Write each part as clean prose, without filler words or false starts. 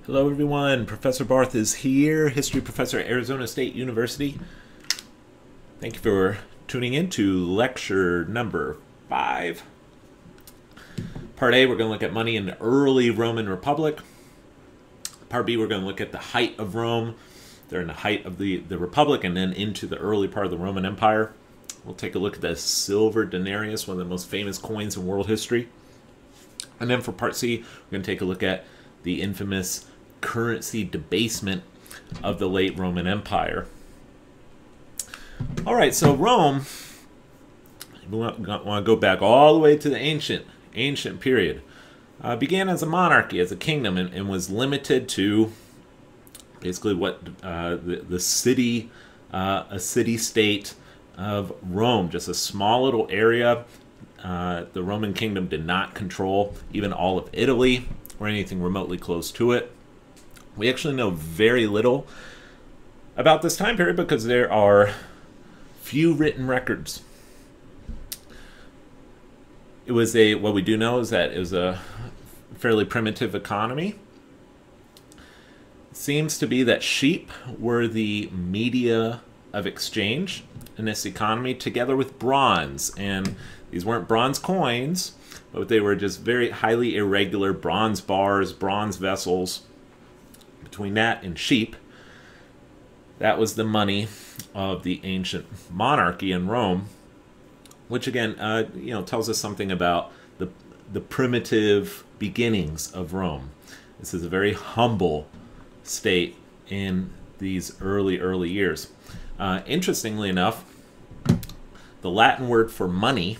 Hello everyone, Professor Barth is here, history professor at Arizona State University. Thank you for tuning in to lecture number 5. Part A, we're going to look at money in the early Roman Republic. Part B, we're going to look at the height of Rome during the height of the Republic and then into the early part of the Roman Empire. We'll take a look at the silver denarius, one of the most famous coins in world history. And then for Part C, we're going to take a look at the infamous currency debasement of the late Roman Empire. All right, so Rome, we want to go back all the way to the ancient period. Began as a monarchy, as a kingdom, and was limited to basically what the city, a city-state of Rome, just a small little area. The Roman kingdom did not control even all of Italy or anything remotely close to it. We actually know very little about this time period because there are few written records. What we do know is that it was a fairly primitive economy. It seems to be that sheep were the media of exchange in this economy, together with bronze. And these weren't bronze coins, but they were just very highly irregular bronze bars, bronze vessels. Between that and sheep, that was the money of the ancient monarchy in Rome, which again, tells us something about the primitive beginnings of Rome. This is a very humble state in these early years. Interestingly enough, the Latin word for money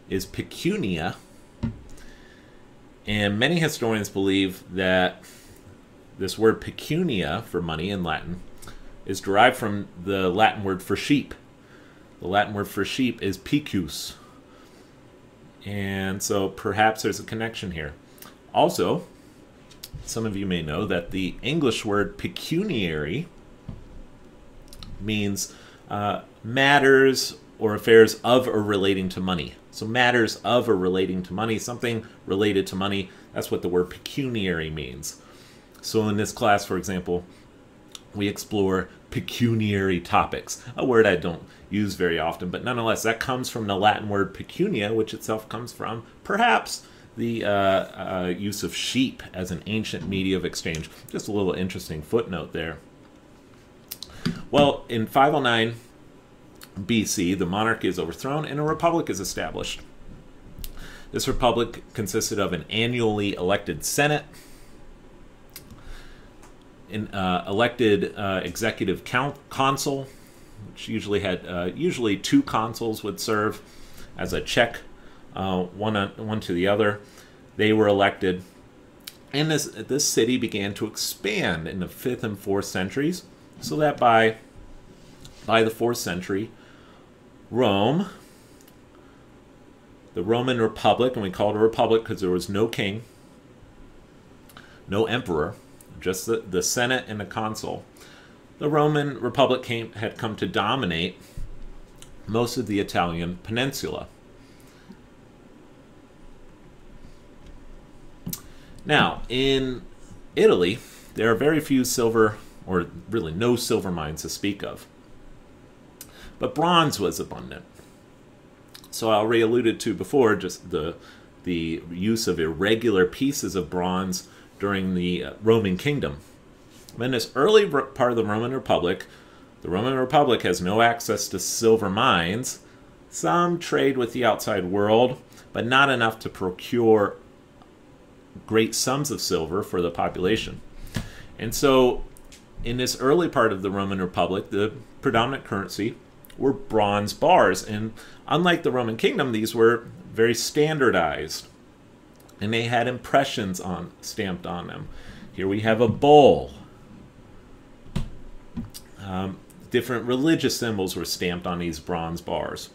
is pecunia, and many historians believe that this word pecunia for money in Latin is derived from the Latin word for sheep. The Latin word for sheep is pecus. And so perhaps there's a connection here. Also, some of you may know that the English word pecuniary means matters or affairs of or relating to money. So matters of or relating to money, something related to money, that's what the word pecuniary means. So in this class, for example, we explore pecuniary topics, a word I don't use very often, but nonetheless, that comes from the Latin word pecunia, which itself comes from, perhaps, the use of sheep as an ancient media of exchange. Just a little interesting footnote there. Well, in 509 BC, the monarchy is overthrown and a republic is established. This republic consisted of an annually elected Senate, an elected executive consul, which usually had usually 2 consuls would serve as a check, one to the other. They were elected, and this city began to expand in the 5th and 4th centuries, so that by the 4th century, Rome, the Roman Republic, and we call it a republic because there was no king, no emperor, just the Senate and the consul. The Roman Republic had come to dominate most of the Italian peninsula. Now, in Italy, there are very few silver, or really no silver mines to speak of. But bronze was abundant. So I already alluded to before just the use of irregular pieces of bronze during the Roman kingdom. In this early part of the Roman Republic has no access to silver mines. Some trade with the outside world, but not enough to procure great sums of silver for the population. And so in this early part of the Roman Republic, the predominant currency were bronze bars. And unlike the Roman kingdom, these were very standardized. And they had impressions stamped on them. Here we have a bull. Different religious symbols were stamped on these bronze bars.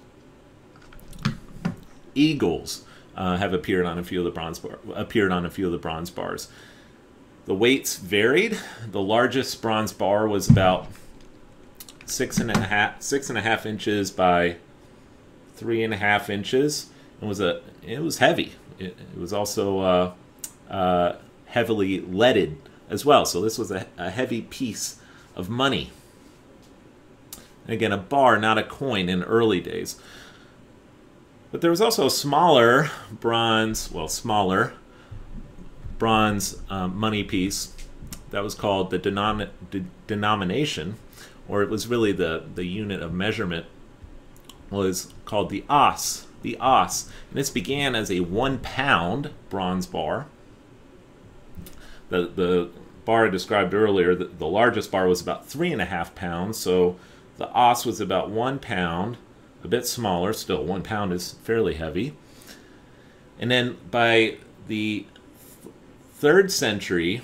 Eagles have appeared on a few of the bronze bars. The weights varied. The largest bronze bar was about 6.5 inches by 3.5 inches. It was heavy. It was also heavily leaded as well. So this was a heavy piece of money. Again, a bar, not a coin in early days. But there was also a smaller bronze money piece that was called the denomination, or it was really the unit of measurement, was called the os. The os. And this began as a 1 pound bronze bar. The bar I described earlier, the largest bar was about 3.5 pounds, so the os was about 1 pound, a bit smaller. Still, 1 pound is fairly heavy. And then by the 3rd century,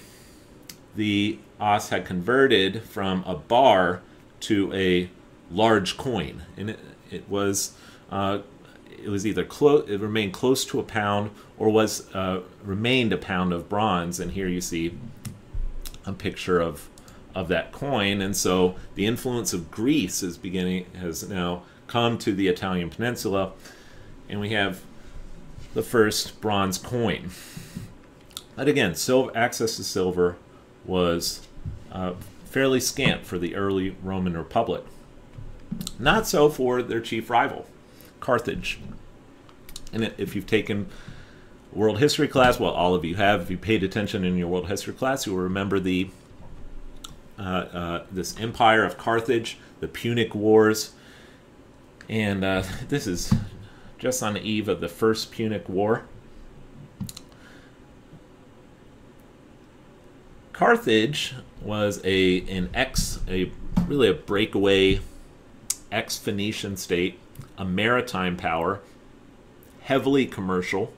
the os had converted from a bar to a large coin, and it was either it remained close to a pound, or was remained a pound of bronze. And here you see a picture of that coin. And so the influence of Greece has now come to the Italian peninsula, and we have the first bronze coin. But again, access to silver was fairly scant for the early Roman Republic. Not so for their chief rival, Carthage. And if you've taken world history class, well, all of you have, if you paid attention in your world history class, you will remember this empire of Carthage, the Punic Wars. And this is just on the eve of the First Punic War. Carthage was really a breakaway ex-Phoenician state, a maritime power, heavily commercial,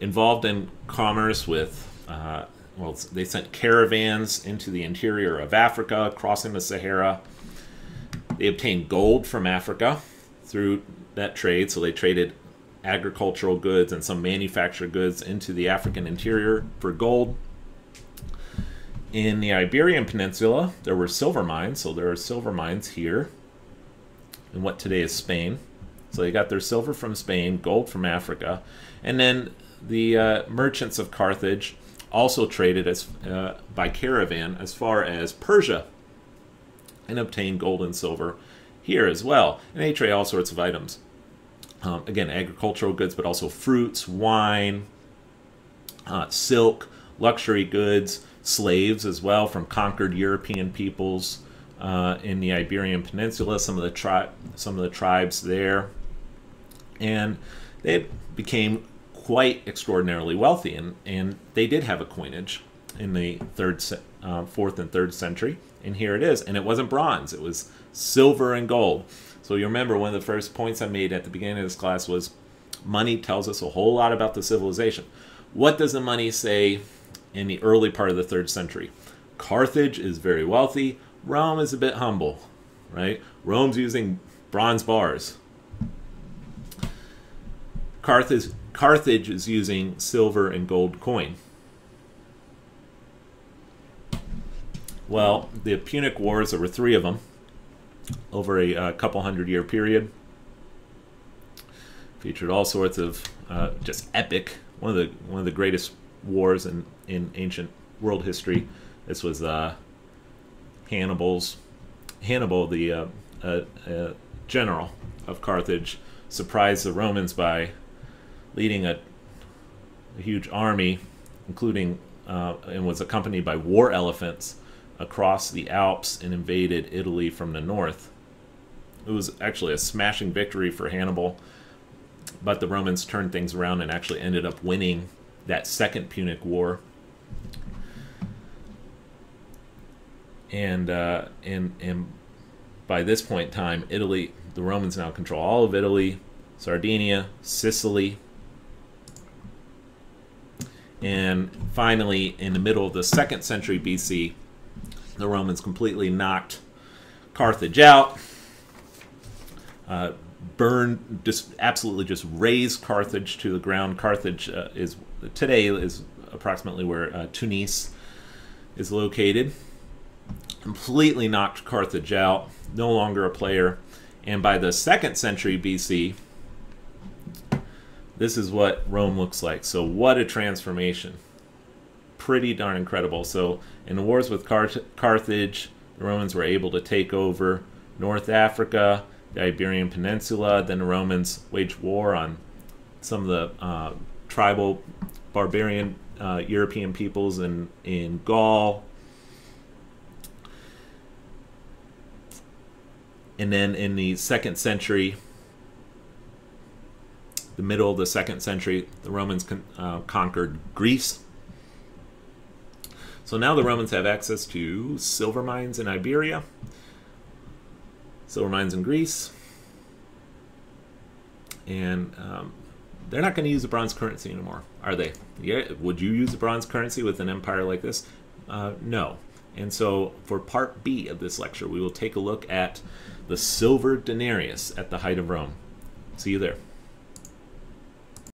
involved in commerce with, they sent caravans into the interior of Africa, crossing the Sahara. They obtained gold from Africa through that trade, so they traded agricultural goods and some manufactured goods into the African interior for gold. In the Iberian Peninsula, there were silver mines, so there are silver mines here in what today is Spain. So they got their silver from Spain, gold from Africa, and then the merchants of Carthage also traded by caravan as far as Persia and obtained gold and silver here as well. And they trade all sorts of items. Again, agricultural goods, but also fruits, wine, silk, luxury goods, slaves as well from conquered European peoples in the Iberian Peninsula, some of the tribes there. And they became quite extraordinarily wealthy, and they did have a coinage in the 4th and 3rd century, and here it is. And it wasn't bronze, it was silver and gold. So you remember one of the first points I made at the beginning of this class was money tells us a whole lot about the civilization. What does the money say in the early part of the 3rd century? Carthage is very wealthy, Rome is a bit humble, right? Rome's using bronze bars. Carthage is using silver and gold coin. Well, the Punic Wars, there were 3 of them over a couple 100-year period. Featured all sorts of just epic, one of the greatest wars in ancient world history. This was Hannibal, the general of Carthage, surprised the Romans by leading a huge army, including and was accompanied by war elephants across the Alps and invaded Italy from the north. It was actually a smashing victory for Hannibal, but the Romans turned things around and actually ended up winning that Second Punic War. And by this point in time, Italy, the Romans now control all of Italy, Sardinia, Sicily. And finally, in the middle of the 2nd century BC, the Romans completely knocked Carthage out, absolutely just razed Carthage to the ground. Carthage today is approximately where Tunis is located. Completely knocked Carthage out, no longer a player. And by the 2nd century BC, this is what Rome looks like. So what a transformation. pretty darn incredible. So in the wars with Carthage, the Romans were able to take over North Africa, the Iberian Peninsula. Then the Romans waged war on some of the tribal barbarian European peoples in Gaul. And then in the 2nd century, the middle of the 2nd century, the Romans conquered Greece. So now the Romans have access to silver mines in Iberia, silver mines in Greece, and they're not going to use the bronze currency anymore, are they? Yeah, would you use a bronze currency with an empire like this? No. And so for part B of this lecture, we will take a look at the silver denarius at the height of Rome. See you there.